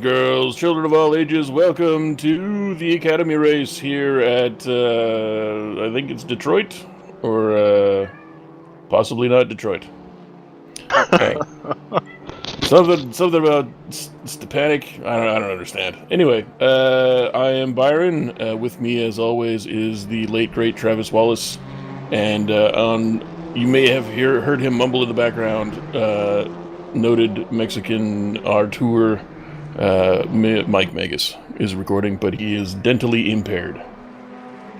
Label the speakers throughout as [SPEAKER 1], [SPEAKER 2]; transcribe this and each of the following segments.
[SPEAKER 1] Girls, children of all ages, welcome to the Academy race here at, I think it's Detroit, or, possibly not Detroit. Something about Stepanic, I don't understand. Anyway, I am Byron, with me as always is the late great Travis Wallace, and, you may have heard him mumble in the background, noted Mexican Artur, Mike Magas is recording, but he is dentally impaired.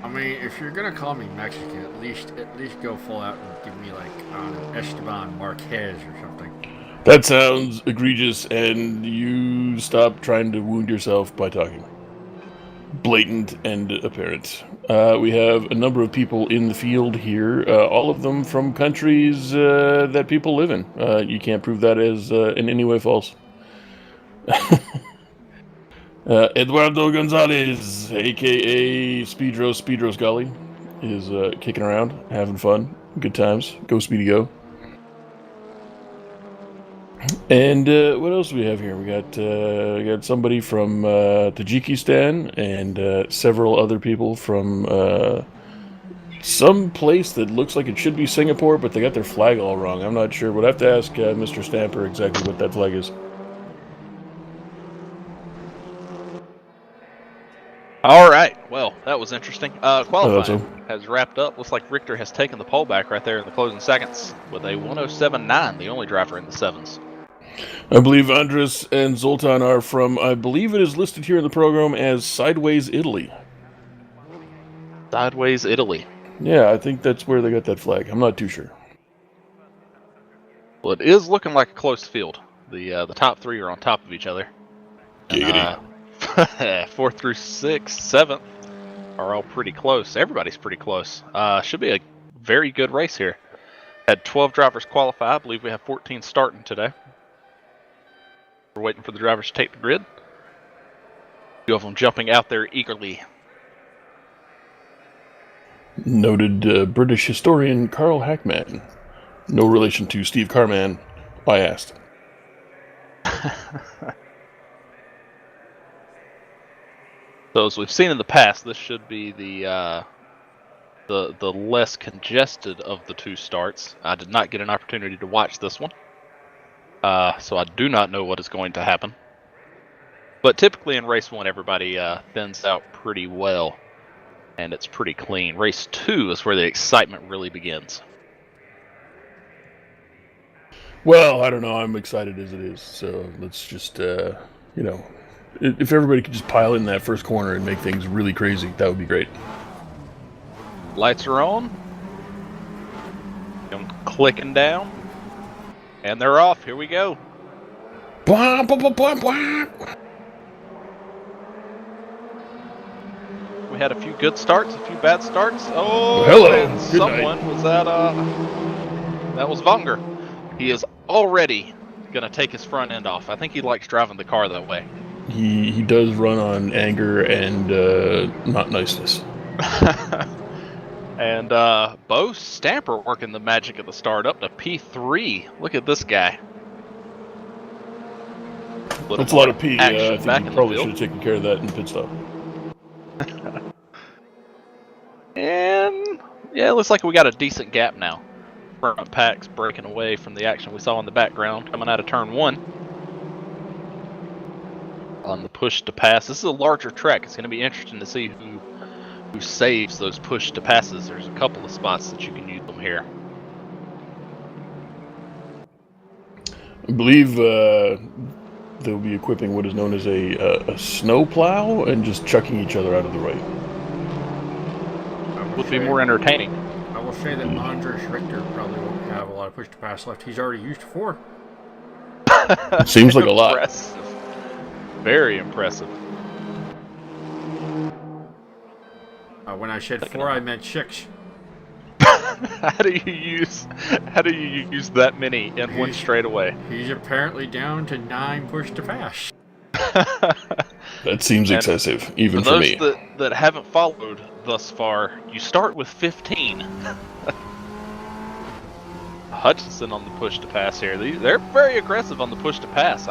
[SPEAKER 2] I mean, if you're gonna call me Mexican, at least go full out and give me like Esteban Marquez or something.
[SPEAKER 1] That sounds egregious, and you stop trying to wound yourself by talking. Blatant and apparent. We have a number of people in the field here, all of them from countries that people live in. You can't prove that as in any way false. Eduardo Gonzalez, aka Speedro Scully, is kicking around, having fun, good times. Go Speedy go! And what else do we have here? We got somebody from Tajikistan and several other people from some place that looks like it should be Singapore, but they got their flag all wrong. I'm not sure. We'll have to ask Mr. Stamper exactly what that flag is.
[SPEAKER 3] All right. Well, that was interesting. Qualifying has wrapped up. Looks like Richter has taken the pole back right there in the closing seconds with a 107.9, the only driver in the sevens.
[SPEAKER 1] I believe Andres and Zoltan are from, I believe it is listed here in the program as Sideways, Italy.
[SPEAKER 3] Sideways, Italy.
[SPEAKER 1] Yeah, I think that's where they got that flag. I'm not too sure.
[SPEAKER 3] Well, it is looking like a close field. The top three are on top of each other.
[SPEAKER 1] Giggity.
[SPEAKER 3] 4th through 6th, 7th are all pretty close. Everybody's pretty close. Should be a very good race here. Had 12 drivers qualify. I believe we have 14 starting today. We're waiting for the drivers to take the grid. A few of them jumping out there eagerly.
[SPEAKER 1] Noted British historian Carl Hackman. No relation to Steve Carman, I asked.
[SPEAKER 3] So as we've seen in the past, this should be the less congested of the two starts. I did not get an opportunity to watch this one, so I do not know what is going to happen. But typically in race 1, everybody thins out pretty well, and it's pretty clean. Race 2 is where the excitement really begins.
[SPEAKER 1] Well, I don't know. I'm excited as it is, so let's just, if everybody could just pile in that first corner and make things really crazy, that would be great.
[SPEAKER 3] Lights are on. I'm clicking down. And they're off. Here we go.
[SPEAKER 1] Blah, blah, blah, blah, blah.
[SPEAKER 3] We had a few good starts, a few bad starts. Oh,
[SPEAKER 1] hello.
[SPEAKER 3] And someone was that was Vonger. He is already going to take his front end off. I think he likes driving the car that way.
[SPEAKER 1] He does run on anger and not niceness.
[SPEAKER 3] And Bo Stamper working the magic of the start up to P3. Look at this guy.
[SPEAKER 1] That's a lot of P. I
[SPEAKER 3] Back
[SPEAKER 1] think he probably should have taken care of that in pit stop.
[SPEAKER 3] And yeah, it looks like we got a decent gap now. Front pack's breaking away from the action we saw in the background coming out of turn 1. On the push to pass. This is a larger track. It's going to be interesting to see who saves those push to passes. There's a couple of spots that you can use them here.
[SPEAKER 1] I believe they'll be equipping what is known as a snow plow and just chucking each other out of the way.
[SPEAKER 3] Would be more entertaining.
[SPEAKER 2] I will say that Andres Richter probably won't have a lot of push to pass left. He's already used 4.
[SPEAKER 1] Seems like a lot.
[SPEAKER 3] Impressive. Very impressive.
[SPEAKER 2] When I said 4, I meant 6.
[SPEAKER 3] How do you use that many in one straightaway?
[SPEAKER 2] He's apparently down to 9 push to pass.
[SPEAKER 1] That seems excessive, even for me.
[SPEAKER 3] Those that haven't followed thus far, you start with 15. Hutchinson on the push to pass here. They're very aggressive on the push to pass.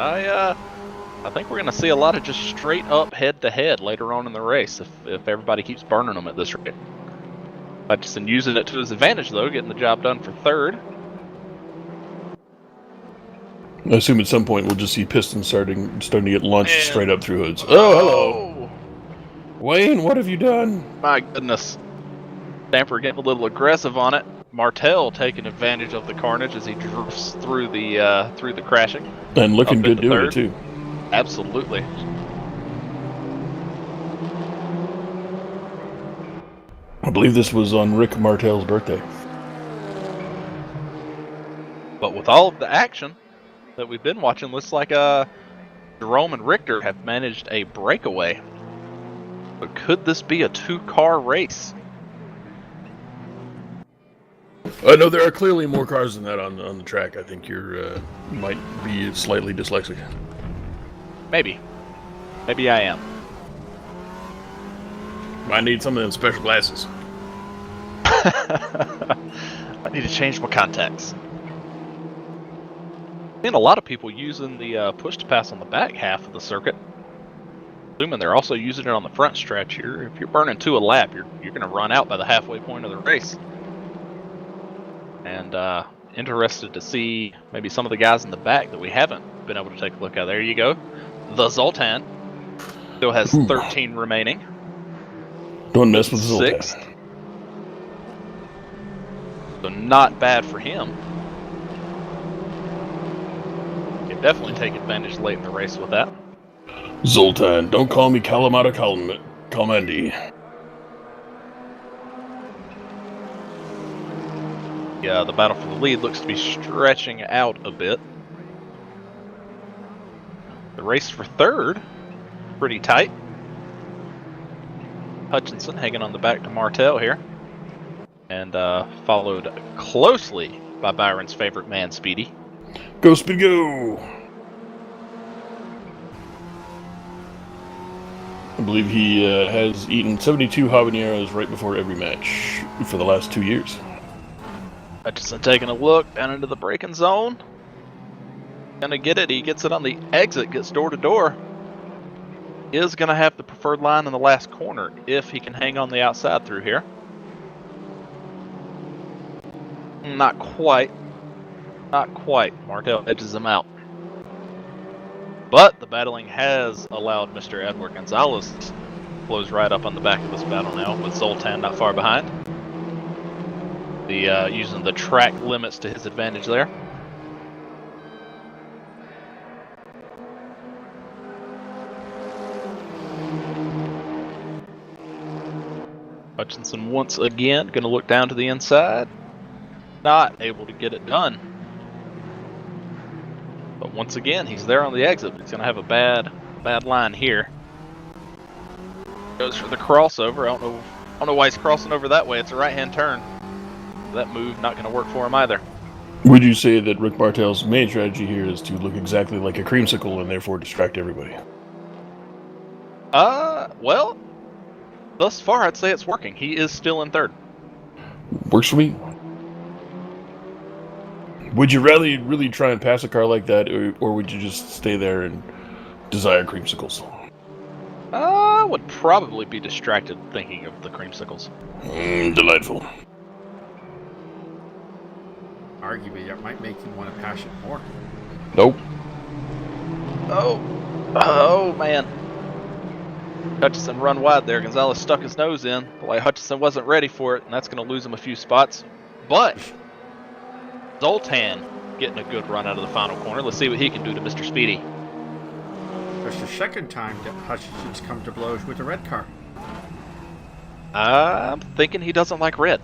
[SPEAKER 3] I think we're going to see a lot of just straight up head-to-head later on in the race if everybody keeps burning them at this rate. Hutchinson using it to his advantage, though, getting the job done for third.
[SPEAKER 1] I assume at some point we'll just see pistons starting to get launched straight up through hoods.
[SPEAKER 3] Oh, hello.
[SPEAKER 1] Wayne, what have you done?
[SPEAKER 3] My goodness. Stamper getting a little aggressive on it. Martell taking advantage of the carnage as he drifts through the crashing.
[SPEAKER 1] And looking good doing
[SPEAKER 3] third.
[SPEAKER 1] it, too.
[SPEAKER 3] Absolutely.
[SPEAKER 1] I believe this was on Rick Martell's birthday.
[SPEAKER 3] But with all of the action that we've been watching, looks like Jerome and Richter have managed a breakaway. But could this be a two-car race?
[SPEAKER 1] No, there are clearly more cars than that on the track. I think you might be slightly dyslexic.
[SPEAKER 3] Maybe. Maybe I am.
[SPEAKER 1] Might need some of them special glasses.
[SPEAKER 3] I need to change my contacts. Seen a lot of people using the push to pass on the back half of the circuit. Assuming they're also using it on the front stretch here. If you're burning 2 a lap, you're going to run out by the halfway point of the race. And interested to see maybe some of the guys in the back that we haven't been able to take a look at. There you go. The Zoltan still has 13 remaining.
[SPEAKER 1] Don't mess with Zoltan.
[SPEAKER 3] 6th. So not bad for him. Can definitely take advantage late in the race with that.
[SPEAKER 1] Zoltan, don't call me Kalamata Kalmandi.
[SPEAKER 3] Yeah, the battle for the lead looks to be stretching out a bit. The race for third, pretty tight. Hutchinson hanging on the back to Martell here. And followed closely by Byron's favorite man, Speedy.
[SPEAKER 1] Go, Speedy, go! I believe he has eaten 72 habaneros right before every match for the last 2 years.
[SPEAKER 3] Hutchinson taking a look down into the braking zone. Gonna get it. He gets it on the exit, gets door to door. Is gonna have the preferred line in the last corner if he can hang on the outside through here. Not quite. Not quite. Martell edges him out. But the battling has allowed Mr. Edward Gonzalez to close right up on the back of this battle now, with Zoltan not far behind. Using the track limits to his advantage there. Hutchinson once again going to look down to the inside. Not able to get it done. But once again, he's there on the exit. He's going to have a bad line here. Goes for the crossover. I don't know why he's crossing over that way. It's a right-hand turn. That move not going to work for him either.
[SPEAKER 1] Would you say that Rick Martell's main strategy here is to look exactly like a creamsicle and therefore distract everybody?
[SPEAKER 3] Well, thus far I'd say it's working. He is still in third.
[SPEAKER 1] Works for me. Would you really try and pass a car like that, or would you just stay there and desire creamsicles?
[SPEAKER 3] I would probably be distracted thinking of the creamsicles.
[SPEAKER 1] Delightful.
[SPEAKER 2] Arguably, that might make you want to pass it more.
[SPEAKER 1] Nope.
[SPEAKER 3] Oh man. Hutchinson run wide there. Gonzalez stuck his nose in. Like Hutchinson wasn't ready for it, and that's going to lose him a few spots. But Zoltan getting a good run out of the final corner. Let's see what he can do to Mr. Speedy.
[SPEAKER 2] That's the second time that Hutchinson's come to blows with a red car.
[SPEAKER 3] I'm thinking he doesn't like red.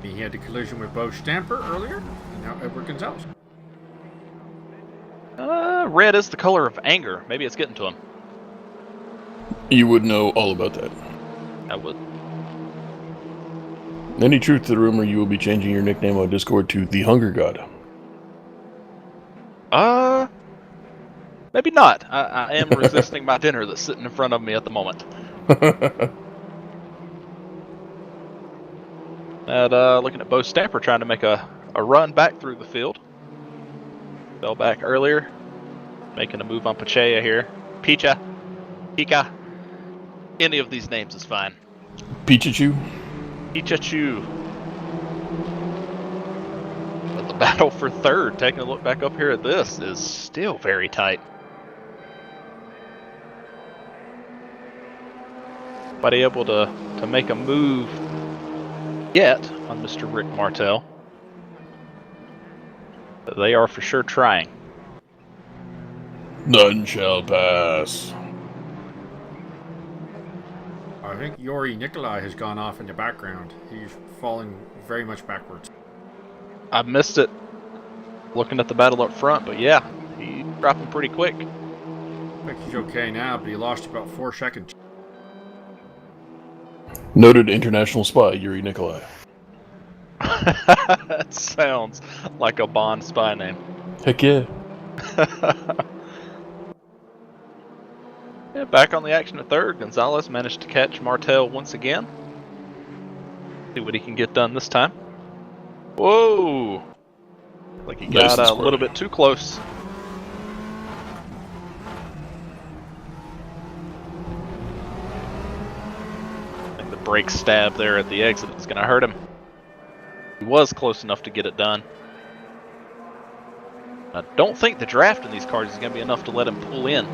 [SPEAKER 2] He had a collision with Bo Stamper earlier, and now Edward Gonzalez.
[SPEAKER 3] Red is the color of anger. Maybe it's getting to him.
[SPEAKER 1] You would know all about that.
[SPEAKER 3] I would.
[SPEAKER 1] Any truth to the rumor you will be changing your nickname on Discord to the Hunger God?
[SPEAKER 3] Maybe not. I am resisting my dinner that's sitting in front of me at the moment. Looking at Bo Stamper trying to make a run back through the field. Fell back earlier. making a move on Pachea here. Pika. Any of these names is fine.
[SPEAKER 1] Pichachu.
[SPEAKER 3] Pichachu. But the battle for third, taking a look back up here at this, is still very tight. Nobody able to make a move yet on Mr. Rick Martel. But they are for sure trying.
[SPEAKER 1] None shall pass.
[SPEAKER 2] I think Yuri Nikolai has gone off in the background. He's falling very much backwards.
[SPEAKER 3] I missed it looking at the battle up front, but yeah, he's dropping pretty quick.
[SPEAKER 2] I think he's okay now, but he lost about 4 seconds.
[SPEAKER 1] Noted international spy, Yuri Nikolai.
[SPEAKER 3] That sounds like a Bond spy name.
[SPEAKER 1] Heck yeah.
[SPEAKER 3] Yeah, back on the action at third, Gonzalez managed to catch Martel once again. See what he can get done this time. Whoa! Like he got a little bit too close. I think the brake stab there at the exit is going to hurt him. He was close enough to get it done. I don't think the draft in these cars is going to be enough to let him pull in.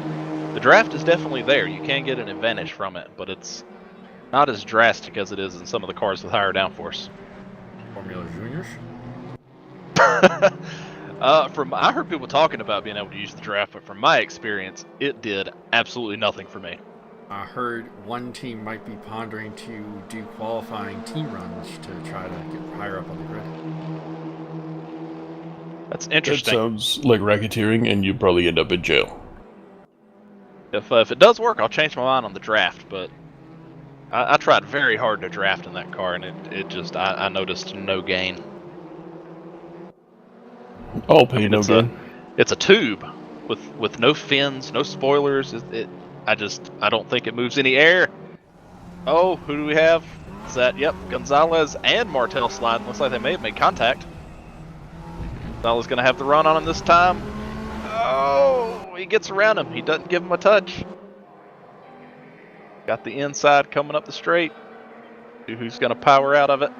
[SPEAKER 3] The draft is definitely there. You can get an advantage from it, but it's not as drastic as it is in some of the cars with higher downforce.
[SPEAKER 2] Formula Juniors?
[SPEAKER 3] I heard people talking about being able to use the draft, but from my experience, it did absolutely nothing for me.
[SPEAKER 2] I heard one team might be pondering to do qualifying team runs to try to get higher up on the grid.
[SPEAKER 3] That's
[SPEAKER 1] That
[SPEAKER 3] interesting.
[SPEAKER 1] sounds like racketeering, and you'd probably end up in jail.
[SPEAKER 3] If it does work, I'll change my mind on the draft, but I tried very hard to draft in that car, and it just, I noticed no gain.
[SPEAKER 1] All pay no gain.
[SPEAKER 3] It's a tube with no fins, no spoilers. I don't think it moves any air. Oh, who do we have? Is that, yep, Gonzalez and Martel sliding. Looks like they may have made contact. Gonzalez going to have the run on him this time. Oh, he gets around him. He doesn't give him a touch. Got the inside coming up the straight. See who's going to power out of it.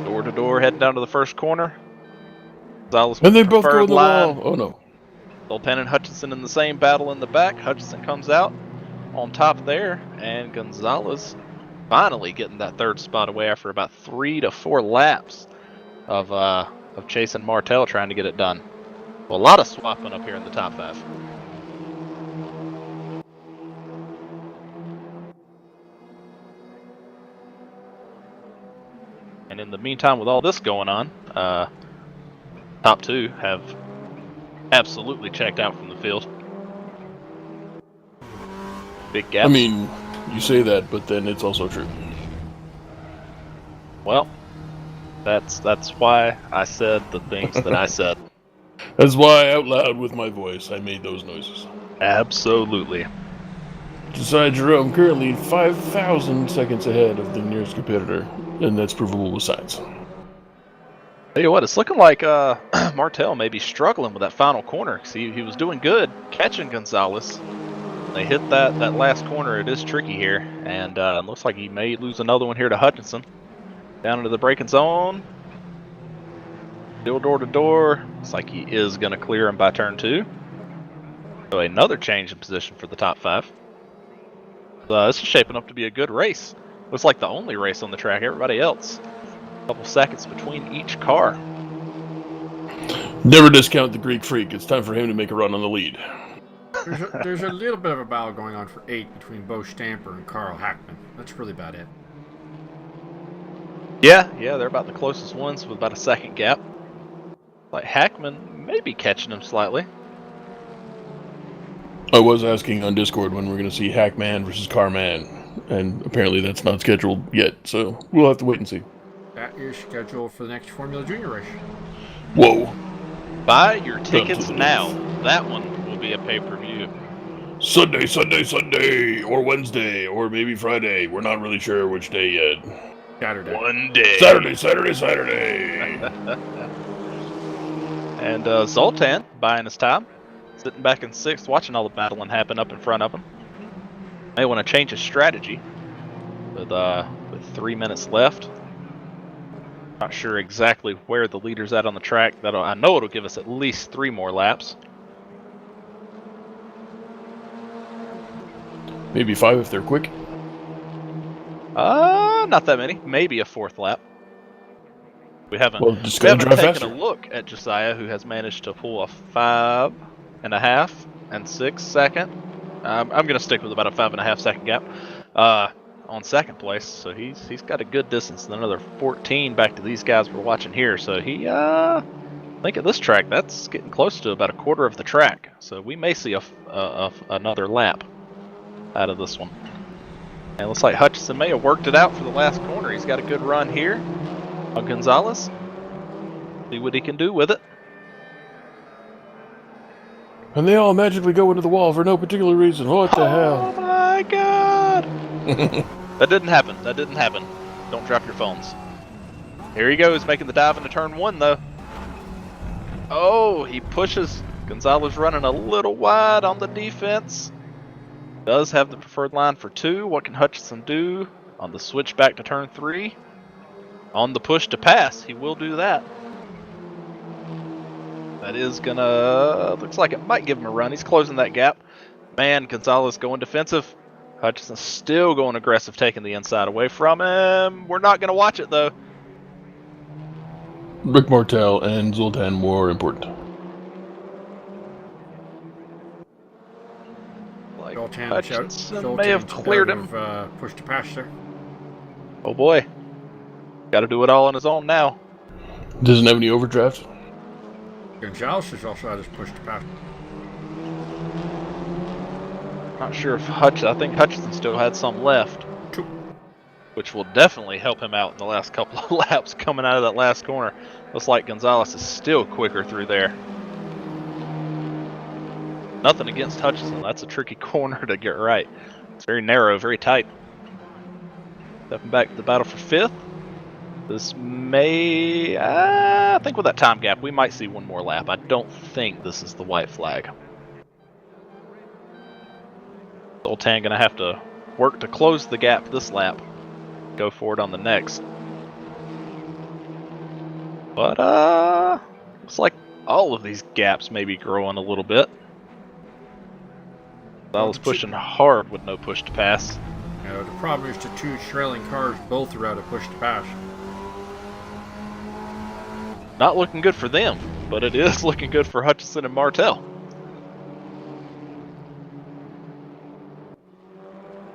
[SPEAKER 3] Door to door, heading down to the first corner. Gonzalez
[SPEAKER 1] And they both go
[SPEAKER 3] preferred
[SPEAKER 1] in the
[SPEAKER 3] line.
[SPEAKER 1] wall. Oh no.
[SPEAKER 3] Dolpan and Hutchinson in the same battle in the back. Hutchinson comes out on top there, and Gonzalez finally getting that third spot away after about 3 to 4 laps of chasing Martel trying to get it done. Well, a lot of swapping up here in the top 5. And in the meantime, with all this going on, top 2 have absolutely checked out from the field. Big gap.
[SPEAKER 1] I mean, you say that, but then it's also true.
[SPEAKER 3] Well, that's why I said the things that I said.
[SPEAKER 1] That's why, out loud with my voice, I made those noises.
[SPEAKER 3] Absolutely.
[SPEAKER 1] Josiah Jerome currently 5,000 seconds ahead of the nearest competitor, and that's provable with science.
[SPEAKER 3] Tell you what, it's looking like Martel may be struggling with that final corner. See, he was doing good catching Gonzalez. They hit that last corner. It is tricky here, and it looks like he may lose another one here to Hutchinson. Down into the braking zone. Still door to door. Looks like he is going to clear him by turn 2. So another change in position for the top 5. This is shaping up to be a good race. Looks like the only race on the track. Everybody else, a couple seconds between each car.
[SPEAKER 1] Never discount the Greek freak. It's time for him to make a run on the lead.
[SPEAKER 2] There's a little bit of a battle going on for 8 between Bo Stamper and Carl Hackman. That's really about it.
[SPEAKER 3] Yeah, they're about the closest ones with about a second gap. Like Hackman may be catching him slightly.
[SPEAKER 1] I was asking on Discord when we're going to see Hackman versus Carman, and apparently that's not scheduled yet, so we'll have to wait and see.
[SPEAKER 2] That is scheduled for the next Formula Junior race.
[SPEAKER 1] Whoa.
[SPEAKER 3] Buy your tickets now. That one will be a pay-per-view.
[SPEAKER 1] Sunday, or Wednesday, or maybe Friday. We're not really sure which day yet.
[SPEAKER 2] Saturday.
[SPEAKER 1] One day. Saturday.
[SPEAKER 3] And Zoltan buying his time, sitting back in 6th, watching all the battling happen up in front of him. May want to change his strategy with 3 minutes left. Not sure exactly where the leader's at on the track. I know it'll give us at least 3 more laps.
[SPEAKER 1] Maybe 5 if they're quick.
[SPEAKER 3] Not that many. Maybe a 4th lap. We haven't
[SPEAKER 1] taken
[SPEAKER 3] a look at Josiah, who has managed to pull a 5.5 and 6 second. I'm going to stick with about a 5.5 second gap on 2nd place. So he's got a good distance, and another 14 back to these guys we're watching here. So he, I think at this track, that's getting close to about a quarter of the track. So we may see another lap out of this one. And it looks like Hutchison may have worked it out for the last corner. He's got a good run here on Gonzalez. See what he can do with it.
[SPEAKER 1] And they all magically go into the wall for no particular reason. What the hell?
[SPEAKER 3] Oh my god! That didn't happen. That didn't happen. Don't drop your phones. Here he goes, making the dive into turn 1 though. Oh, he pushes. Gonzalez running a little wide on the defense. Does have the preferred line for 2. What can Hutchison do on the switch back to turn 3? On the push to pass, he will do that. That is gonna, looks like it might give him a run. He's closing that gap. Man, Gonzalez going defensive. Hutchison still going aggressive, taking the inside away from him. We're not gonna watch it though.
[SPEAKER 1] Rick Martel and Zoltan more important.
[SPEAKER 3] Hutchinson may have cleared him.
[SPEAKER 2] Push to pass there.
[SPEAKER 3] Oh boy. Got to do it all on his own now.
[SPEAKER 1] Doesn't have any overdraft.
[SPEAKER 2] Gonzalez has also had his push to pass.
[SPEAKER 3] Not sure if I think Hutchinson still had some left.
[SPEAKER 2] 2.
[SPEAKER 3] Which will definitely help him out in the last couple of laps coming out of that last corner. Looks like Gonzalez is still quicker through there. Nothing against Hutchison. That's a tricky corner to get right. It's very narrow, very tight. Stepping back to the battle for 5th. This may... I think with that time gap, we might see one more lap. I don't think this is the white flag. Zoltan going to have to work to close the gap this lap. Go forward on the next. But, looks like all of these gaps may be growing a little bit. I was pushing hard with no push to pass.
[SPEAKER 2] The problem is the 2 trailing cars both are out of push to pass.
[SPEAKER 3] Not looking good for them, but it is looking good for Hutchison and Martel.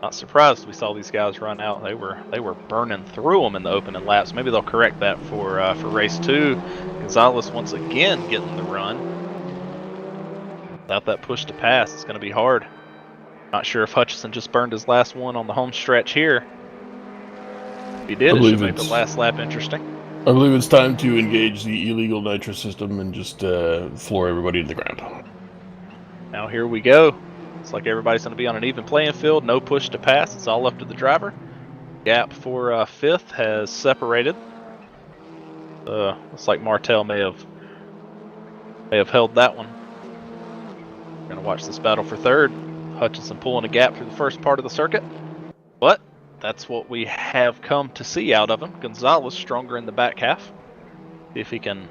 [SPEAKER 3] Not surprised we saw these guys run out. They were burning through them in the opening laps. Maybe they'll correct that for race 2. Gonzalez once again getting the run. Without that push to pass, it's going to be hard. Not sure if Hutchison just burned his last one on the home stretch here. If he did, it should make the last lap interesting.
[SPEAKER 1] I believe it's time to engage the illegal nitro system and just floor everybody to the ground.
[SPEAKER 3] Now here we go. Looks like everybody's going to be on an even playing field. No push to pass. It's all up to the driver. Gap for 5th has separated. Looks like Martel may have held that one. We're going to watch this battle for 3rd. Hutchison pulling a gap through the first part of the circuit. But that's what we have come to see out of him. Gonzalez stronger in the back half. See if he can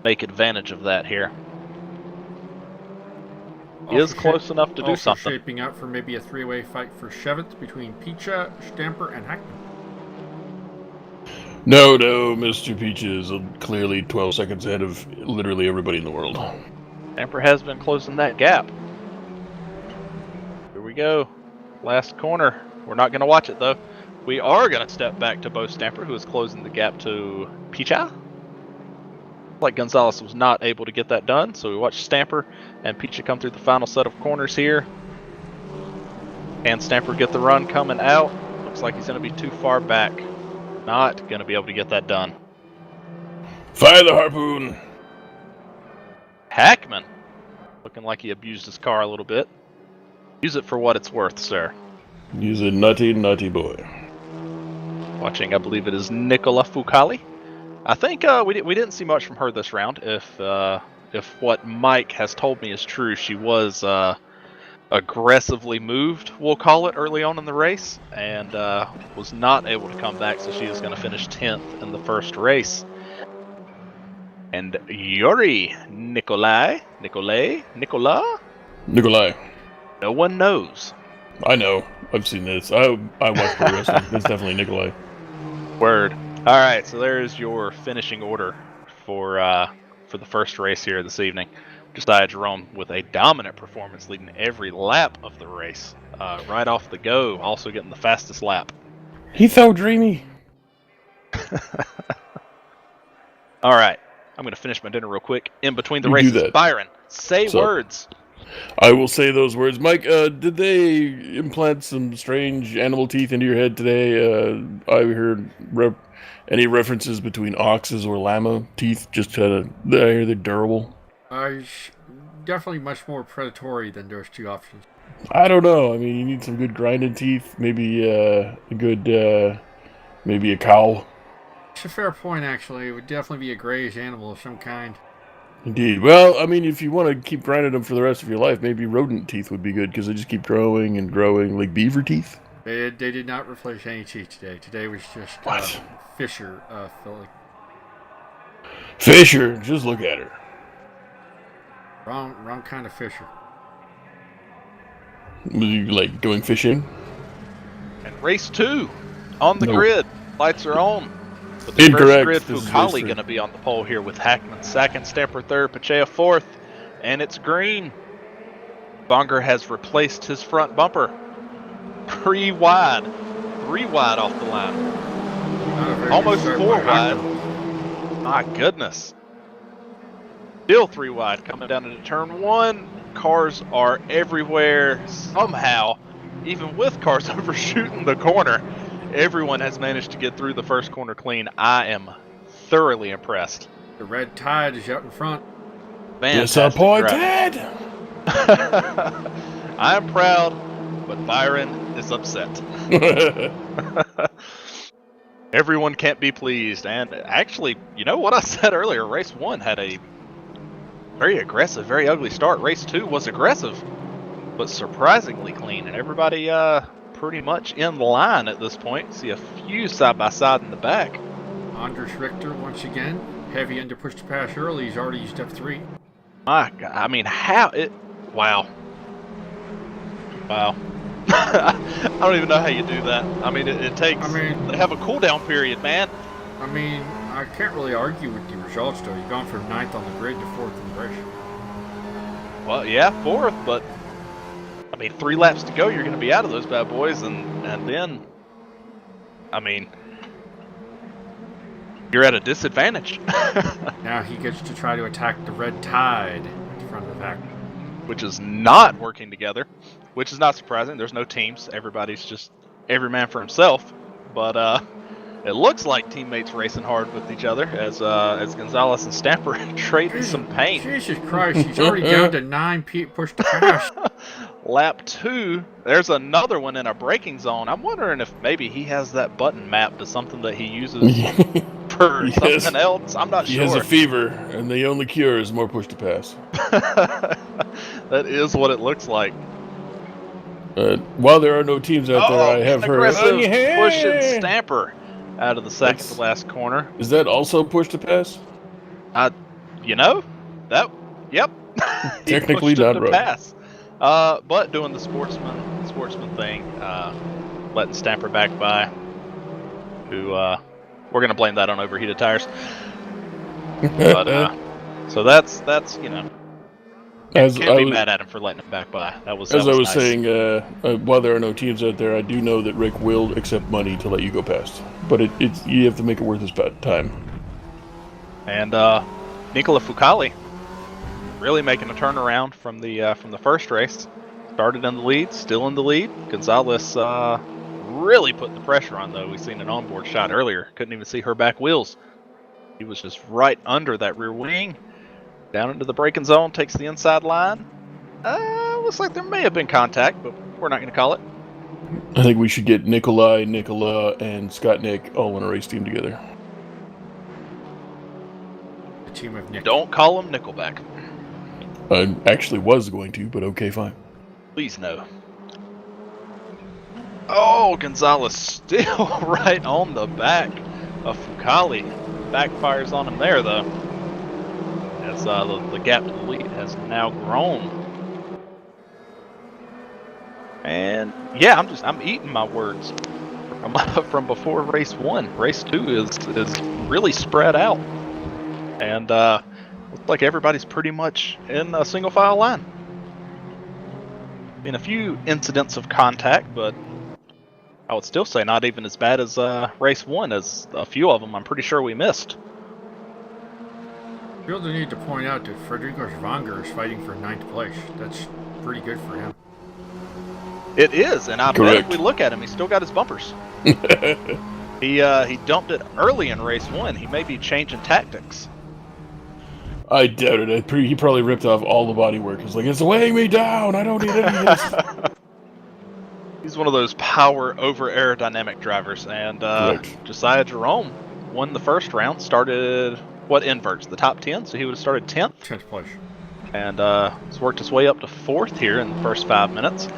[SPEAKER 3] make advantage of that here. He is close enough to do something.
[SPEAKER 2] Shaping out for maybe a 3-way fight for 7th between Picha, Stamper, and Hackman.
[SPEAKER 1] No, Mr. Peach is clearly 12 seconds ahead of literally everybody in the world.
[SPEAKER 3] Stamper has been closing that gap. Here we go. Last corner. We're not going to watch it, though. We are going to step back to Bo Stamper, who is closing the gap to Picha. Like Gonzalez was not able to get that done, so we watch Stamper and Picha come through the final set of corners here. And Stamper get the run coming out. Looks like he's going to be too far back. Not going to be able to get that done.
[SPEAKER 1] Fire the harpoon!
[SPEAKER 3] Hackman. Looking like he abused his car a little bit. Use it for what it's worth, sir.
[SPEAKER 1] He's a nutty, nutty boy.
[SPEAKER 3] Watching, I believe it is Nicola Fucali. I think we didn't see much from her this round. If if what Mike has told me is true, she was aggressively moved, we'll call it, early on in the race, and was not able to come back, so she is going to finish 10th in the first race. And Yuri Nikolai,
[SPEAKER 1] Nikolai.
[SPEAKER 3] no one knows.
[SPEAKER 1] I know. I've seen this. I watched pro wrestling. It's definitely Nikolai.
[SPEAKER 3] Word. All right, so there's your finishing order for the first race here this evening. Josiah Jerome with a dominant performance, leading every lap of the race, right off the go, also getting the fastest lap.
[SPEAKER 1] He's so dreamy.
[SPEAKER 3] All right, I'm going to finish my dinner real quick. In between the
[SPEAKER 1] You do
[SPEAKER 3] races,
[SPEAKER 1] that.
[SPEAKER 3] Byron, say
[SPEAKER 1] So-
[SPEAKER 3] words.
[SPEAKER 1] I will say those words. Mike, did they implant some strange animal teeth into your head today? I heard any references between oxes or llama teeth. Just I hear they're durable.
[SPEAKER 2] Definitely much more predatory than those two options.
[SPEAKER 1] I don't know. I mean, you need some good grinding teeth. Maybe a good, maybe a cow.
[SPEAKER 2] It's a fair point, actually. It would definitely be a grayish animal of some kind.
[SPEAKER 1] Indeed. Well, I mean, if you want to keep grinding them for the rest of your life, maybe rodent teeth would be good because they just keep growing and growing, like beaver teeth.
[SPEAKER 2] They did not replace any teeth today. Today was just
[SPEAKER 1] What?
[SPEAKER 2] Fisher filling.
[SPEAKER 1] Fisher, just look at her.
[SPEAKER 2] Wrong kind of Fisher.
[SPEAKER 1] Was you like going fishing?
[SPEAKER 3] And race 2 on the
[SPEAKER 1] Nope.
[SPEAKER 3] grid. Lights are on. But the
[SPEAKER 1] Incorrect.
[SPEAKER 3] first grid,
[SPEAKER 1] This is
[SPEAKER 3] Fukali
[SPEAKER 1] race 3.
[SPEAKER 3] going to be on the pole here with Hackman second, Stamper third, Pacheco fourth, and it's green. Bonger has replaced his front bumper. 3 wide off the line.
[SPEAKER 2] Not a very
[SPEAKER 3] Almost
[SPEAKER 2] good start
[SPEAKER 3] 4
[SPEAKER 2] by
[SPEAKER 3] wide.
[SPEAKER 2] Hackman.
[SPEAKER 3] My goodness. Still 3 wide coming down into turn 1. Cars are everywhere somehow, even with cars overshooting the corner. Everyone has managed to get through the first corner clean. I am thoroughly impressed.
[SPEAKER 2] The red tide is out in front.
[SPEAKER 3] Fantastic
[SPEAKER 1] Disappointed.
[SPEAKER 3] drive. I am proud, but Byron is upset. Everyone can't be pleased. And actually, you know what I said earlier? Race 1 had a very aggressive, very ugly start. Race 2 was aggressive, but surprisingly clean. And everybody pretty much in line at this point. See a few side-by-side in the back.
[SPEAKER 2] Anders Richter once again. Heavy into push to pass early. He's already used up 3.
[SPEAKER 3] My God, I mean, how it... Wow. Wow. I don't even know how you do that. I mean, it takes... they have a cooldown period, man.
[SPEAKER 2] I mean, I can't really argue with the results, though. You've gone from 9th on the grid to 4th in the race.
[SPEAKER 3] Well, yeah, 4th, but... I mean, 3 laps to go, you're going to be out of those bad boys, and then... I mean... You're at a disadvantage.
[SPEAKER 2] Now he gets to try to attack the red tide at the front of the pack.
[SPEAKER 3] Which is not working together, which is not surprising. There's no teams. Everybody's just every man for himself. But it looks like teammates racing hard with each other as Gonzalez and Stamper trading some paint.
[SPEAKER 2] Jesus Christ, he's already down to 9 push to pass.
[SPEAKER 3] Lap 2, there's another one in a braking zone. I'm wondering if maybe he has that button mapped to something that he uses for something else. I'm not
[SPEAKER 1] He
[SPEAKER 3] sure.
[SPEAKER 1] has a fever, and the only cure is more push to pass.
[SPEAKER 3] That is what it looks like.
[SPEAKER 1] While there are no teams out there, I have heard.
[SPEAKER 3] Aggressive
[SPEAKER 1] Yeah.
[SPEAKER 3] pushing Stamper out of the second to last corner.
[SPEAKER 1] Is that also push to pass?
[SPEAKER 3] You know, yep. He
[SPEAKER 1] Technically
[SPEAKER 3] pushed him
[SPEAKER 1] not
[SPEAKER 3] to
[SPEAKER 1] right.
[SPEAKER 3] pass. But doing the sportsman thing, letting Stamper back by. Who we're gonna blame that on overheated tires. But so that's you know.
[SPEAKER 1] As
[SPEAKER 3] Can't
[SPEAKER 1] I
[SPEAKER 3] be
[SPEAKER 1] was,
[SPEAKER 3] mad at him for letting him back by. That was
[SPEAKER 1] as I was
[SPEAKER 3] nice.
[SPEAKER 1] saying, while there are no teams out there, I do know that Rick will accept money to let you go past. But it's you have to make it worth his time.
[SPEAKER 3] And Nicola Fukali really making a turnaround from the first race. Started in the lead, still in the lead. Gonzalez really put the pressure on, though. We seen an onboard shot earlier. Couldn't even see her back wheels. He was just right under that rear wing. Down into the braking zone, takes the inside line. Looks like there may have been contact, but we're not going to call it.
[SPEAKER 1] I think we should get Nikolai, Nicola, and Scott Nick all in a race team together.
[SPEAKER 2] A team of Nick.
[SPEAKER 3] Don't call him Nickelback.
[SPEAKER 1] I actually was going to, but okay, fine.
[SPEAKER 3] Please no. Oh, Gonzalez still right on the back of Fukali. Backfires on him there, though. As the gap to the lead has now grown. And yeah, I'm eating my words from before race 1. Race 2 is really spread out, and looks like everybody's pretty much in a single file line. Been a few incidents of contact, but I would still say not even as bad as race 1. As a few of them, I'm pretty sure we missed.
[SPEAKER 2] I feel the need to point out that Federico Schwanger is fighting for 9th place. That's pretty good for him.
[SPEAKER 3] It is, and I bet
[SPEAKER 1] Correct.
[SPEAKER 3] if we look at him, he's still got his bumpers. He dumped it early in race 1. He may be changing tactics.
[SPEAKER 1] I doubt it. He probably ripped off all the bodywork. He's like, it's weighing me down. I don't need any of this.
[SPEAKER 3] He's one of those power over aerodynamic drivers, and Josiah Jerome won the first round. Started what inverts? The top 10, so he would have started 10th.
[SPEAKER 2] 10th place.
[SPEAKER 3] And has worked his way up to 4th here in the first 5 minutes.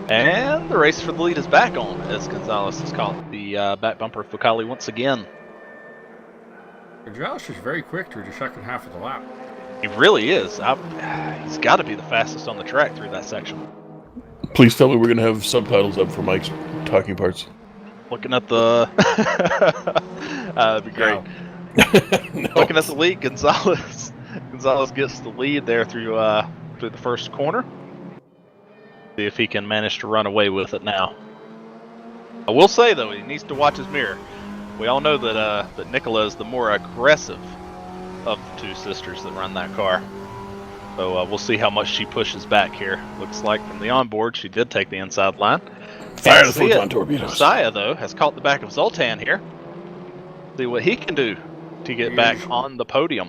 [SPEAKER 3] And the race for the lead is back on, as Gonzalez has caught the back bumper of Fukali once again.
[SPEAKER 2] Gonzalez is very quick through the second half of the lap.
[SPEAKER 3] He really is. He's got to be the fastest on the track through that section.
[SPEAKER 1] Please tell me we're going to have subtitles up for Mike's talking parts.
[SPEAKER 3] Looking at the... that'd be great.
[SPEAKER 2] No.
[SPEAKER 1] No.
[SPEAKER 3] Looking at the lead, Gonzalez gets the lead there through the first corner. See if he can manage to run away with it now. I will say though, he needs to watch his mirror. We all know that Nicola is the more aggressive of the two sisters that run that car. So we'll see how much she pushes back here. Looks like from the onboard she did take the inside line.
[SPEAKER 1] Fire the photon torpedoes.
[SPEAKER 3] Josiah though has caught the back of Zoltan here. See what he can do to get back on the podium.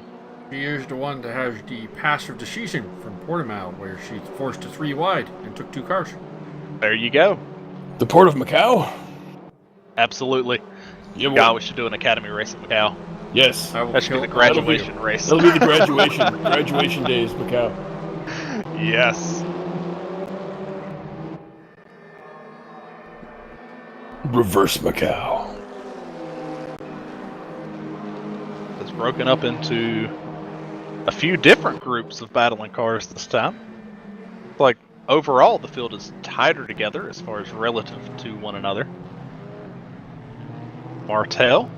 [SPEAKER 2] He is the one that has the passive decision from Portimao, where she's forced to 3 wide and took 2 cars.
[SPEAKER 3] There you go.
[SPEAKER 1] The port of Macau?
[SPEAKER 3] Absolutely.
[SPEAKER 1] Yeah,
[SPEAKER 3] God, we should do an academy race at Macau.
[SPEAKER 1] Yes.
[SPEAKER 3] That should be the graduation race.
[SPEAKER 1] That'll be the graduation days, Macau.
[SPEAKER 3] Yes.
[SPEAKER 1] Reverse Macau.
[SPEAKER 3] It's broken up into a few different groups of battling cars this time. Like, overall, the field is tighter together as far as relative to one another. Martel.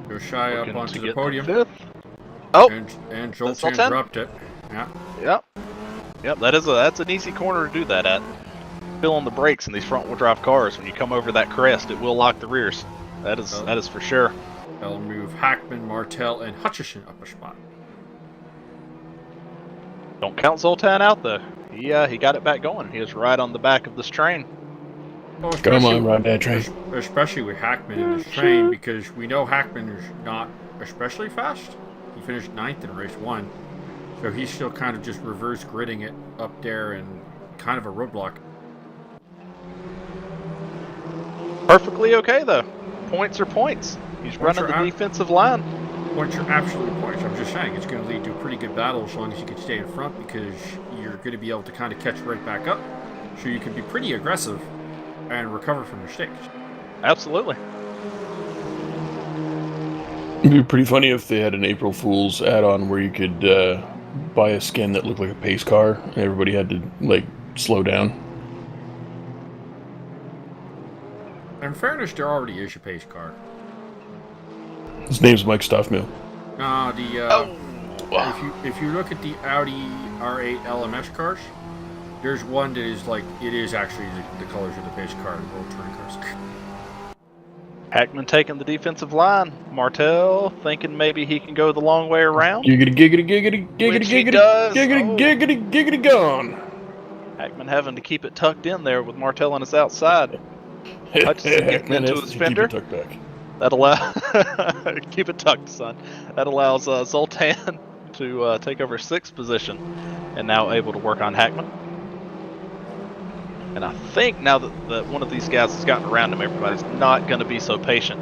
[SPEAKER 2] Josiah up onto the podium.
[SPEAKER 3] 5th. Oh!
[SPEAKER 2] And Zoltan dropped it. Yeah.
[SPEAKER 3] Yep, that's an easy corner to do that at. Feeling the brakes in these front-wheel drive cars. When you come over that crest, it will lock the rears. That is for sure.
[SPEAKER 2] They'll move Hackman, Martel, and Hutchison up a spot.
[SPEAKER 3] Don't count Zoltan out though. He got it back going. He was right on the back of this train.
[SPEAKER 2] Well,
[SPEAKER 1] Come on, ride that train.
[SPEAKER 2] Especially with Hackman in this train, because we know Hackman is not especially fast. He finished 9th in race 1, so he's still kind of just reverse gridding it up there and kind of a roadblock.
[SPEAKER 3] Perfectly okay though. Points are points. He's running the defensive line.
[SPEAKER 2] Once you're absolute points, I'm just saying it's going to lead to a pretty good battle as long as you can stay in front, because you're going to be able to kind of catch right back up, so you can be pretty aggressive and recover from mistakes.
[SPEAKER 3] Absolutely.
[SPEAKER 1] It'd be pretty funny if they had an April Fool's add-on where you could buy a skin that looked like a pace car, and everybody had to, like, slow down.
[SPEAKER 2] In fairness, there already is a pace car.
[SPEAKER 1] His name's Mike Stoffmill.
[SPEAKER 2] If you look at the Audi R8 LMS cars, there's one that is like, it is actually the colors of the pace car, the World Touring cars.
[SPEAKER 3] Hackman taking the defensive line. Martel thinking maybe he can go the long way around.
[SPEAKER 1] Giggity, giggity, giggity, giggity,
[SPEAKER 3] Which he
[SPEAKER 1] giggity,
[SPEAKER 3] does.
[SPEAKER 1] giggity, giggity, giggity, gone.
[SPEAKER 3] Hackman having to keep it tucked in there with Martel on his outside. Hutchison getting into his fender.
[SPEAKER 1] Keep it tucked back.
[SPEAKER 3] That keep it tucked, son. That allows Zoltan to take over 6th position, and now able to work on Hackman. And I think now that one of these guys has gotten around him, everybody's not going to be so patient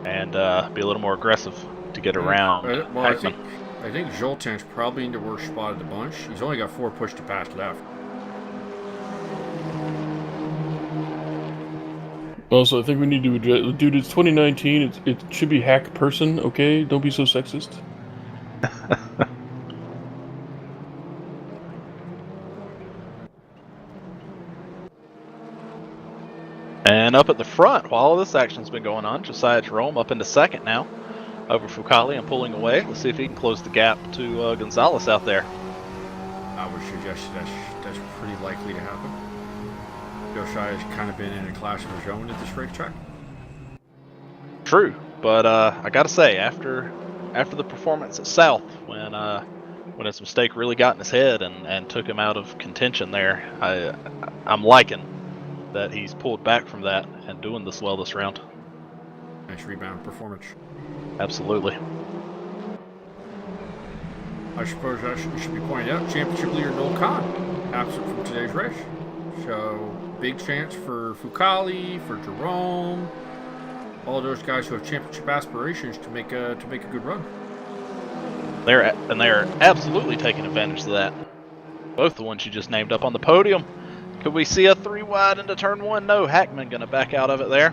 [SPEAKER 3] and be a little more aggressive to get around
[SPEAKER 2] Well,
[SPEAKER 3] Hackman.
[SPEAKER 2] I think Zoltan's probably in the worst spot of the bunch. He's only got 4 push to pass left.
[SPEAKER 1] Also, I think we need to address... Dude, it's 2019. It should be hack person, okay? Don't be so sexist.
[SPEAKER 3] And up at the front, while all this action's been going on, Josiah Jerome up into second now, over Fukali and pulling away. Let's see if he can close the gap to Gonzalez out there.
[SPEAKER 2] I would suggest that's pretty likely to happen. Josiah's kind of been in a class of his own at this racetrack.
[SPEAKER 3] True, but I gotta say, after the performance at South, when his mistake really got in his head and took him out of contention there, I'm liking that he's pulled back from that and doing this well this round.
[SPEAKER 2] Nice rebound performance.
[SPEAKER 3] Absolutely.
[SPEAKER 2] I suppose that should be pointed out. Championship leader Noel Khan, absent from today's race. So, big chance for Fukali, for Jerome, all those guys who have championship aspirations to make a good run.
[SPEAKER 3] They're absolutely taking advantage of that. Both the ones you just named up on the podium. Could we see a 3 wide into turn 1? No, Hackman gonna back out of it there.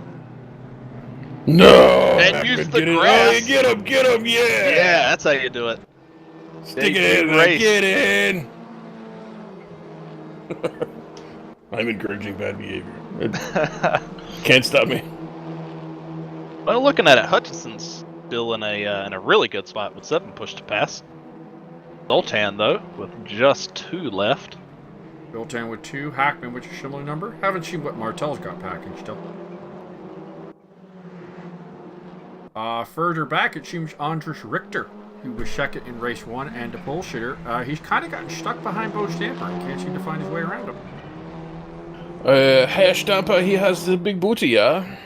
[SPEAKER 1] No!
[SPEAKER 3] And
[SPEAKER 1] Hackman,
[SPEAKER 3] use the
[SPEAKER 1] get
[SPEAKER 3] grass.
[SPEAKER 1] in. Get him, yeah!
[SPEAKER 3] Yeah, that's how you do it.
[SPEAKER 1] Stick it in there, get in! I'm encouraging bad behavior. Can't stop me.
[SPEAKER 3] Well, looking at it, Hutchinson's still in a really good spot with 7 push to pass. Zoltan, though, with just 2 left.
[SPEAKER 2] Zoltan with 2, Hackman with a similar number. Haven't seen what Martel's got packaged still. Further back, it seems Andres Richter, who was second in race 1 and a pole sitter. He's kind of gotten stuck behind Bo Stamper and can't seem to find his way around him.
[SPEAKER 1] Herr Stamper, he has the big booty, yeah?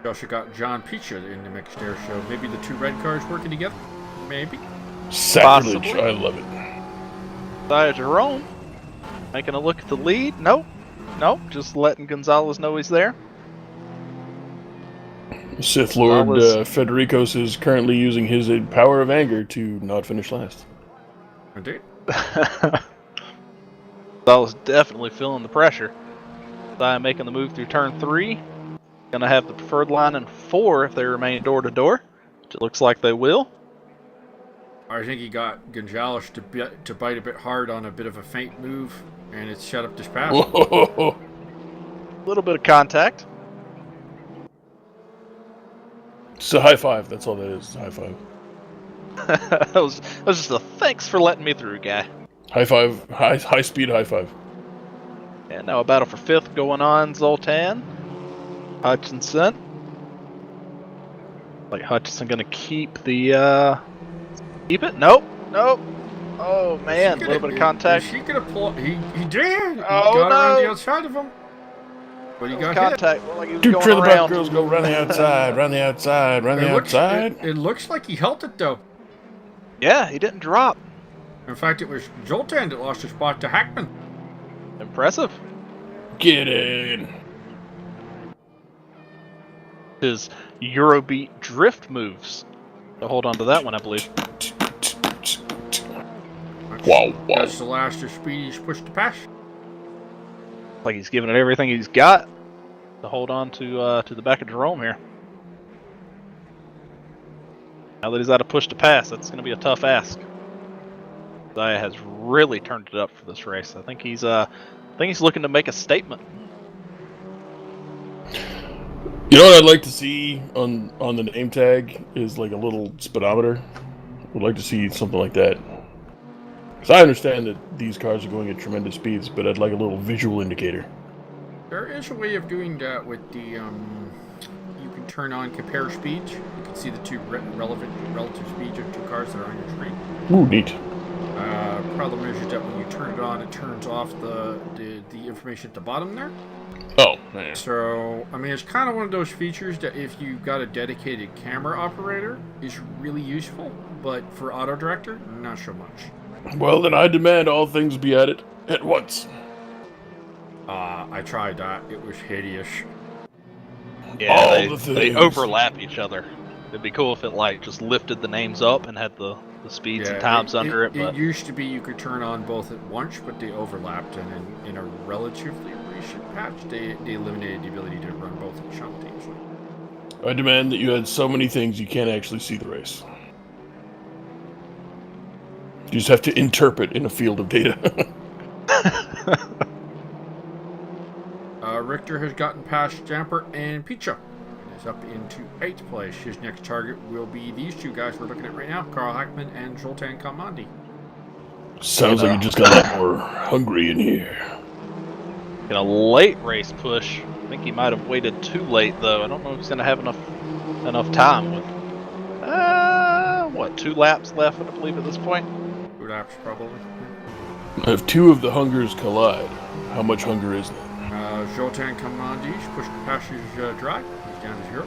[SPEAKER 2] We also got John Picha in the mix there, so maybe the 2 red cars working together? Maybe.
[SPEAKER 1] Sacrilege,
[SPEAKER 3] Possibly.
[SPEAKER 1] I love it.
[SPEAKER 3] Josiah Jerome making a look at the lead. Nope, just letting Gonzalez know he's there.
[SPEAKER 1] Sith Lord
[SPEAKER 3] Wallace.
[SPEAKER 1] Federicos is currently using his power of anger to not finish last.
[SPEAKER 2] Indeed.
[SPEAKER 3] Gonzalez definitely feeling the pressure. Josiah making the move through turn 3. Gonna have the preferred line in 4 if they remain door to door, which it looks like they will.
[SPEAKER 2] I think he got Gonzalez to bite a bit hard on a bit of a feint move, and it's shut up this pass.
[SPEAKER 1] Whoa.
[SPEAKER 3] A little bit of contact.
[SPEAKER 1] It's a high five, that's all that is, a high five.
[SPEAKER 3] that was just a thanks for letting me through, guy.
[SPEAKER 1] High five, high speed high five.
[SPEAKER 3] And now a battle for 5th going on. Zoltan, Hutchinson. Like Hutchinson gonna keep the keep it? Nope. Oh man, a little bit of contact.
[SPEAKER 2] Is he gonna pull? He did. He
[SPEAKER 3] Oh,
[SPEAKER 2] got around
[SPEAKER 3] no.
[SPEAKER 2] the outside of him. But he got
[SPEAKER 3] Contact. Looked like he was
[SPEAKER 1] Two
[SPEAKER 3] going
[SPEAKER 1] trailer
[SPEAKER 3] around.
[SPEAKER 1] park girls go round the outside, round the outside, round the outside.
[SPEAKER 2] It looks like he held it though.
[SPEAKER 3] Yeah, he didn't drop.
[SPEAKER 2] In fact, it was Zoltan that lost his spot to Hackman.
[SPEAKER 3] Impressive.
[SPEAKER 1] Get in.
[SPEAKER 3] His Eurobeat drift moves. So hold on to that one, I believe.
[SPEAKER 1] Wow.
[SPEAKER 2] That's the last of Speedy's push to pass.
[SPEAKER 3] Like he's giving it everything he's got to hold on to the back of Jerome here. Now that he's out of push to pass, that's going to be a tough ask. Zaya has really turned it up for this race. I think he's looking to make a statement.
[SPEAKER 1] You know what I'd like to see on the name tag is like a little speedometer. Would like to see something like that. Because I understand that these cars are going at tremendous speeds, but I'd like a little visual indicator.
[SPEAKER 2] There is a way of doing that with the you can turn on compare speeds. You can see the 2 relative speeds of 2 cars that are on your screen.
[SPEAKER 1] Ooh, neat.
[SPEAKER 2] Problem is that when you turn it on, it turns off the information at the bottom there.
[SPEAKER 1] Oh, man.
[SPEAKER 2] So, I mean, it's kind of one of those features that if you've got a dedicated camera operator, is really useful, but for auto director, not so much.
[SPEAKER 1] Well, then I demand all things be added at once.
[SPEAKER 2] I tried that. It was hideous.
[SPEAKER 3] Yeah,
[SPEAKER 1] All
[SPEAKER 3] they
[SPEAKER 1] the
[SPEAKER 3] they
[SPEAKER 1] things.
[SPEAKER 3] overlap each other. It'd be cool if it like just lifted the names up and had the speeds and times under it. But
[SPEAKER 2] it used to be you could turn on both at once, but they overlapped, and in a relatively recent patch, they eliminated the ability to run both simultaneously.
[SPEAKER 1] I demand that you had so many things you can't actually see the race. You just have to interpret in a field of data.
[SPEAKER 2] Richter has gotten past Jamper and Picha and is up into 8th place. His next target will be these two guys we're looking at right now, Carl Hackman and Zoltan Kalmandi.
[SPEAKER 1] Sounds like you just got a lot more hungry in here.
[SPEAKER 3] In a late race push, I think he might have waited too late though. I don't know if he's gonna have enough time with 2 laps left, I believe, at this point.
[SPEAKER 2] 2 laps probably.
[SPEAKER 1] If 2 of the hungers collide, how much hunger is there?
[SPEAKER 2] Zoltan Kalmandi's pushed past his drive. He's down to 0.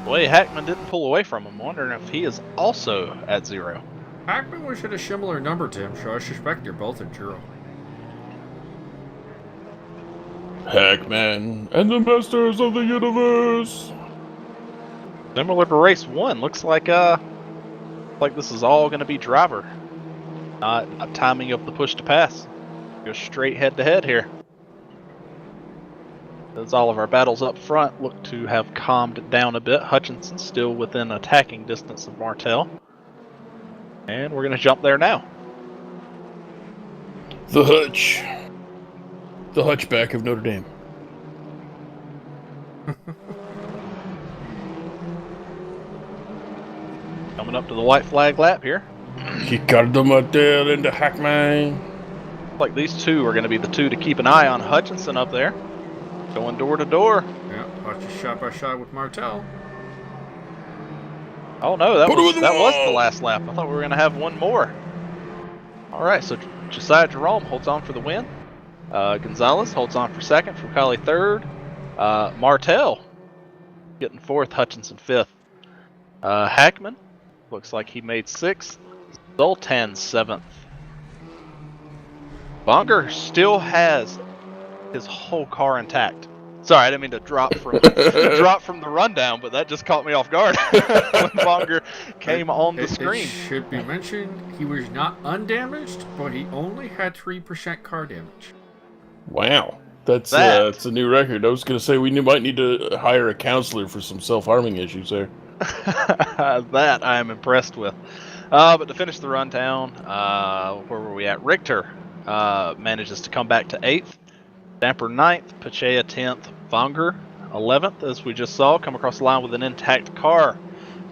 [SPEAKER 3] Boy, Hackman didn't pull away from him. Wondering if he is also at 0.
[SPEAKER 2] Hackman was at a similar number to him, so I suspect they're both at 0.
[SPEAKER 1] Hackman and the Masters of the Universe.
[SPEAKER 3] Similar to race 1, looks like this is all going to be driver, not timing of the push to pass. Go straight head to head here. As all of our battles up front look to have calmed down a bit. Hutchinson still within attacking distance of Martel, and we're going to jump there now.
[SPEAKER 1] The Hutchback of Notre Dame.
[SPEAKER 3] Coming up to the white flag lap here.
[SPEAKER 1] Ricardo Martel and the Hackman.
[SPEAKER 3] Like these two are going to be the two to keep an eye on. Hutchinson up there, going door to door.
[SPEAKER 2] Yeah, Hutch shot by shot with Martel.
[SPEAKER 3] Oh no, that was the last lap. I thought we were going to have one more. All right, so Josiah Jerome holds on for the win. Gonzalez holds on for 2nd. Furcali 3rd. Martel getting 4th. Hutchinson 5th. Hackman looks like he made 6th. Zoltan 7th. Bonger still has his whole car intact. Sorry, I didn't mean to drop from the rundown, but that just caught me off guard when Bonger came on the screen.
[SPEAKER 2] It should be mentioned he was not undamaged, but he only had 3% car damage.
[SPEAKER 1] Wow, that's a new record. I was going to say we might need to hire a counselor for some self-harming issues there.
[SPEAKER 3] That I am impressed with. But to finish the rundown, where were we at? Richter manages to come back to 8th. Damper 9th. Pachea 10th. Vonger 11th, as we just saw, come across the line with an intact car.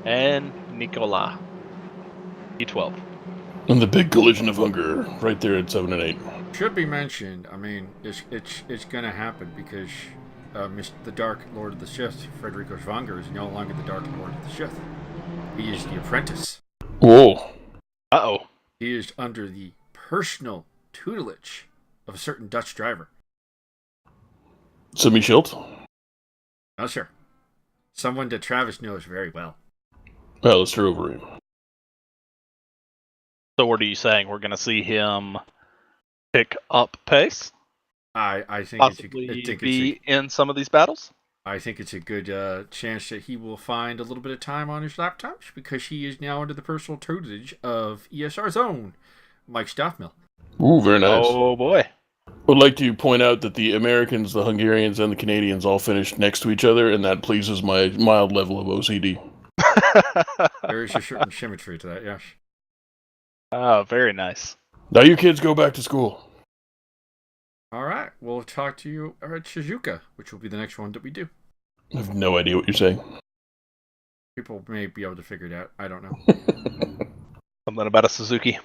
[SPEAKER 3] And Nicola, P12.
[SPEAKER 1] And the big collision of hunger right there at 7 and 8.
[SPEAKER 2] Should be mentioned, I mean, it's going to happen because the Dark Lord of the Sith, Frederico Vonger, is no longer the Dark Lord of the Sith. He is the apprentice.
[SPEAKER 1] Whoa.
[SPEAKER 3] Uh-oh.
[SPEAKER 2] He is under the personal tutelage of a certain Dutch driver.
[SPEAKER 1] Simi Schilt?
[SPEAKER 2] No, sir. Someone that Travis knows very well.
[SPEAKER 1] Well, let's throw over him.
[SPEAKER 3] So what are you saying? We're going to see him pick up pace?
[SPEAKER 2] I think
[SPEAKER 3] Possibly be in some of these battles?
[SPEAKER 2] I think it's a good chance that he will find a little bit of time on his laptops because he is now under the personal tutelage of ESR's own Mike Stoffmill.
[SPEAKER 1] Ooh, very nice.
[SPEAKER 3] Oh, boy.
[SPEAKER 1] Would like to point out that the Americans, the Hungarians, and the Canadians all finished next to each other, and that pleases my mild level of OCD.
[SPEAKER 2] There is a certain symmetry to that, yes.
[SPEAKER 3] Oh, very nice.
[SPEAKER 1] Now you kids go back to school.
[SPEAKER 2] All right, we'll talk to you at Shizuka, which will be the next one that we do.
[SPEAKER 1] I have no idea what you're saying.
[SPEAKER 2] People may be able to figure it out. I don't know.
[SPEAKER 3] Something about a Suzuki.